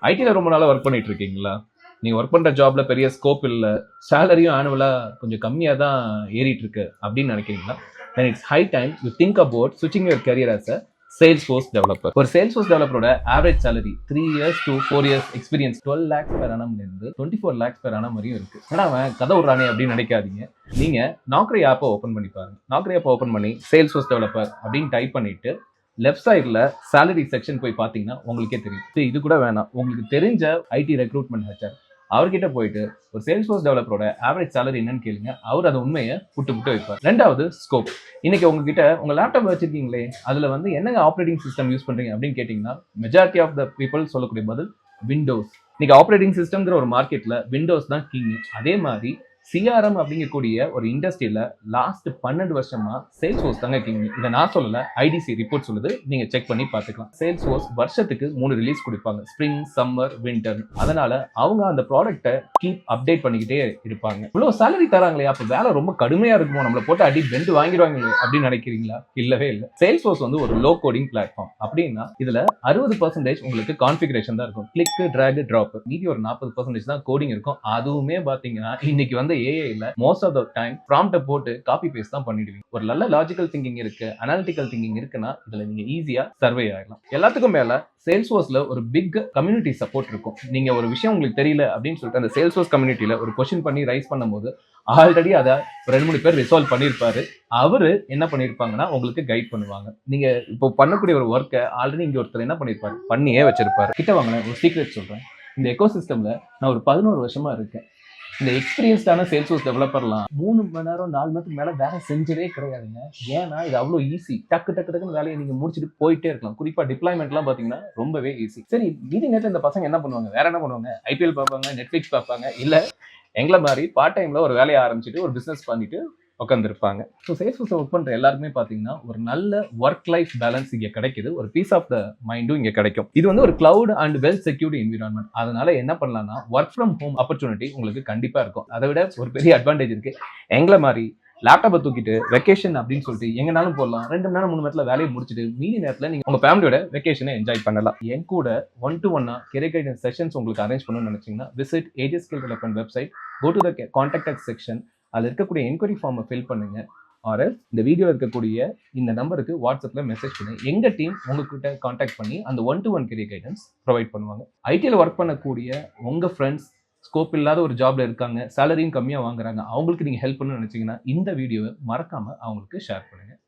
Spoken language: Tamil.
ஐடியில் ரொம்ப நாளாக ஒர்க் பண்ணிட்டு இருக்கீங்களா? நீங்கள் ஒர்க் பண்ணுற ஜாப்ல பெரிய ஸ்கோப் இல்லை, சேலரியும் ஆனுவலாக கொஞ்சம் கம்மியாக தான் ஏறிட்டு இருக்கு அப்படின்னு நினைக்கிறீங்களா? then it's high time you think about switching your career as a Salesforce developer. ஒரு Salesforce developer average salary 3 years to 4 years experience 12 lakhs per annum இருந்து 24 lakhs per annum வரையும் இருக்கு. ஆனா அவன் கதை விடுறானே அப்படின்னு நினைக்காதீங்க. நீங்க நாக்ரி ஆப்பை ஓப்பன் பண்ணி பாருங்க. நாக்ரி ஆப்பை ஓப்பன் பண்ணி Salesforce developer அப்படின்னு டைப் பண்ணிட்டு லெஃப்ட் சைடில் சேலரி செக்ஷன் போய் பார்த்தீங்கன்னா உங்களுக்கே தெரியும். இது கூட வேணாம், உங்களுக்கு தெரிஞ்ச ஐடி ரெக்ரூட்மெண்ட் ஹெச்ஆர் அவர்கிட்ட போயிட்டு ஒரு Salesforce டெவலப்பரோட ஆவரேஜ் சேலரி என்னன்னு கேளுங்க. அவர் அந்த உண்மையை புட்டு வைப்பார். ரெண்டாவது ஸ்கோப். இன்னைக்கு உங்ககிட்ட உங்க லேப்டாப் வச்சிருக்கீங்களே, அதுல என்னங்க ஆப்ரேட்டிங் சிஸ்டம் யூஸ் பண்றீங்க அப்படின்னு கேட்டீங்கன்னா மெஜாரிட்டி ஆஃப் த பீப்புள் சொல்லக்கூடிய பதில் விண்டோஸ். இன்னைக்கு ஆப்ரேட்டிங் சிஸ்டம்ங்கிற ஒரு மார்க்கெட்ல விண்டோஸ் தான் கிங். அதே மாதிரி சிஆர்எம் அப்படிங்கக்கூடிய ஒரு இண்டஸ்ட்ரியில லாஸ்ட் 12 வருஷமா Salesforce தாங்க கிங். இதை நான் சொல்லல, ஐடிசி ரிப்போர்ட் சொல்லுது, நீங்க செக் பண்ணி பார்த்துக்கலாம். Salesforce வருஷத்துக்கு 3 ரிலீஸ் கொடுப்பாங்க, ஸ்ப்ரிங், சம்மர், வின்டர். அதனால அவங்க அந்த ப்ராடக்ட்டை கீப் அப்டேட் பண்ணிக்கிட்டே இருப்பாங்க. இவ்வளவு சேலரி தராங்களே, அப்ப வேலை ரொம்ப கடுமையா இருக்குமோ, நம்மளை போட்டு அடி பெண்டு வாங்கிடுவாங்களே அப்படின்னு நினைக்கிறீங்களா? இல்லவே இல்லை. Salesforce ஒரு லோ கோடிங் பிளாட்ஃபார்ம். அப்படின்னா இதுல 60% உங்களுக்கு கான்ஃபிகரேஷன் தான் இருக்கும், கிளிக், டிராக், டிராப். மீதி ஒரு 40% தான் கோடிங் இருக்கும். அதுவுமே பாத்தீங்கன்னா இன்னைக்கு ஏஐ இல்ல, மோஸ்ட் ஆஃப் த டைம் ப்ராம்ப்ட போட்டு காப்பி பேஸ்ட் தான் பண்ணிடுவீங்க. ஒரு நல்ல லாஜிக்கல் திங்கிங் இருக்கு, அனாலிட்டிக்கல் திங்கிங் இருக்குன்னா இதுல நீங்க ஈஸியா சர்வே ஆயிடலாம். எல்லாத்துக்கும் மேல Salesforceல ஒரு பிக் கம்யூனிட்டி சப்போர்ட் இருக்கும். நீங்க ஒரு விஷயம் உங்களுக்கு தெரியல அப்படின்னு சொல்லிட்டு அந்த Salesforce கம்யூனிட்டியில ஒரு கொஸ்டின் பண்ணி ரைஸ் பண்ணும்போது ஆல்ரெடி அதை 2-3 பேர் ரிசால்வ் பண்ணியிருப்பாரு. அவரு என்ன பண்ணிருப்பாங்கன்னா உங்களுக்கு கைட் பண்ணுவாங்க. நீங்க இப்போ பண்ணக்கூடிய ஒரு ஒர்க்கை ஆல்ரெடி இங்க ஒருத்தர் என்ன பண்ணிருப்பாரு, பண்ணியே வச்சிருப்பாரு. கிட்ட வாங்க, ஒரு சீக்ரெட் சொல்றேன். இந்த எக்கோசிஸ்டம்ல நான் ஒரு 11 வருஷமா இருக்கேன். இந்த எக்ஸ்பீரியன்ஸ்டான Salesforce டெவலப்பர்லாம் 3 மணி நேரம் 4 மணி நேரத்துக்கு மேல வேலை செஞ்சதே கிடையாதுங்க. ஏன்னா இது அவ்வளோ ஈஸி. டக்குன்னு வேலையை நீங்க முடிச்சுட்டு போயிட்டே இருக்கலாம். குறிப்பா டிப்ளாய்மெண்ட்லாம் பாத்தீங்கன்னா ரொம்பவே ஈஸி. சரி, மீதி நேரத்தில் இந்த பசங்க என்ன பண்ணுவாங்க? வேற என்ன பண்ணுவாங்க? ஐபிஎல் பார்ப்பாங்க, நெட்ஃபிளிக்ஸ் பார்ப்பாங்க, இல்ல எங்களை மாதிரி பார்ட் டைம்ல ஒரு வேலையை ஆரம்பிச்சுட்டு ஒரு பிசினஸ் பண்ணிட்டு உட்காந்துருப்பாங்க. ஸோ Salesforce ஒர்க் பண்ற எல்லாருக்குமே பாத்தீங்கன்னா ஒரு நல்ல ஒர்க் லைஃப் பேலன்ஸ் இங்க கிடைக்குது, ஒரு பீஸ் ஆஃப் த மைண்டும் இங்க கிடைக்கும். இது ஒரு cloud and well secured environment. அதனால என்ன பண்ணலாம்னா ஒர்க் ஃப்ரம் ஹோம் ஆப்பர்ச்சுனிட்டி உங்களுக்கு கண்டிப்பா இருக்கும். அதை விட ஒரு பெரிய அட்வான்டேஜ் இருக்கு. எங்களை மாதிரி லேப்டாப்பை தூக்கிட்டு வெக்கேஷன் அப்படின்னு சொல்லிட்டு எங்கனாலும் போடலாம். 2 மணி நேரம் 3 மணி நேரத்துல வேலையை முடிச்சுட்டு மீதி நேரத்துல நீங்க உங்க ஃபேமிலியோட வெக்கேஷனை என்ஜாய் பண்ணலாம். என் கூட 1-to-1 கெரியர் கைடன்ஸ் செஷன்ஸ் உங்களுக்கு அரேஞ்ச் பண்ணணும்னு நினைச்சீங்கன்னா visit Ages skill development website, go to the contact us section. அதில் இருக்கக்கூடிய என்கொயரி ஃபார்மை ஃபில் பண்ணுங்க. ஆர் இந்த வீடியோ இருக்கக்கூடிய இந்த நம்பருக்கு வாட்ஸ்அப்பில் மெசேஜ் பண்ணி எங்கள் டீம் உங்ககிட்ட கான்டாக்ட் பண்ணி அந்த 1-to-1 கெரியர் கைடன்ஸ் ப்ரொவைட் பண்ணுவாங்க. ஐடியில் ஒர்க் பண்ணக்கூடிய உங்கள் ஃப்ரெண்ட்ஸ் ஸ்கோப் இல்லாத ஒரு ஜாப்ல இருக்காங்க, சேலரியும் கம்மியாக வாங்குறாங்க, அவங்களுக்கு நீங்கள் ஹெல்ப் பண்ணணும்னு நினச்சிங்கன்னா இந்த வீடியோவை மறக்காமல் அவங்களுக்கு ஷேர் பண்ணுங்கள்.